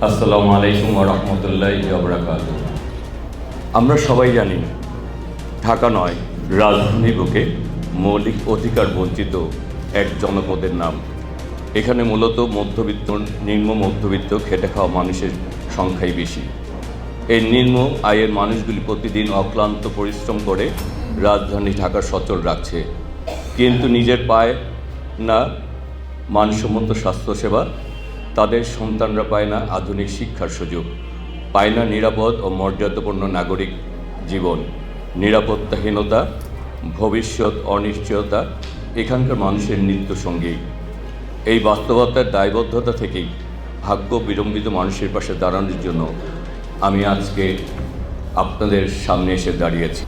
আসসালামু আলাইকুম ওয়া রাহমাতুল্লাহি ওয়া বারাকাতুহু। আমরা সবাই জানি ঢাকা নয়, রাজধানী বুকে মৌলিক অধিকার বঞ্চিত এক জনপদের নাম। এখানে মূলত মধ্যবিত্ত, নিম্ন মধ্যবিত্ত খেটে খাওয়া মানুষের সংখ্যাই বেশি। এই নিম্ন আয়ের মানুষগুলি প্রতিদিন অক্লান্ত পরিশ্রম করে রাজধানী ঢাকা সচল রাখছে, কিন্তু নিজের পায় না মানসম্মত স্বাস্থ্যসেবা, তাদের সন্তানরা পায় না আধুনিক শিক্ষার সুযোগ, পায় না নিরাপদ ও মর্যাদাপূর্ণ নাগরিক জীবন। নিরাপত্তাহীনতা, ভবিষ্যৎ অনিশ্চয়তা এখানকার মানুষের নিত্যসঙ্গী। এই বাস্তবতার দায়বদ্ধতা থেকেই ভাগ্য বিড়ম্বিত মানুষের পাশে দাঁড়ানোর জন্য আমি আজকে আপনাদের সামনে এসে দাঁড়িয়েছি।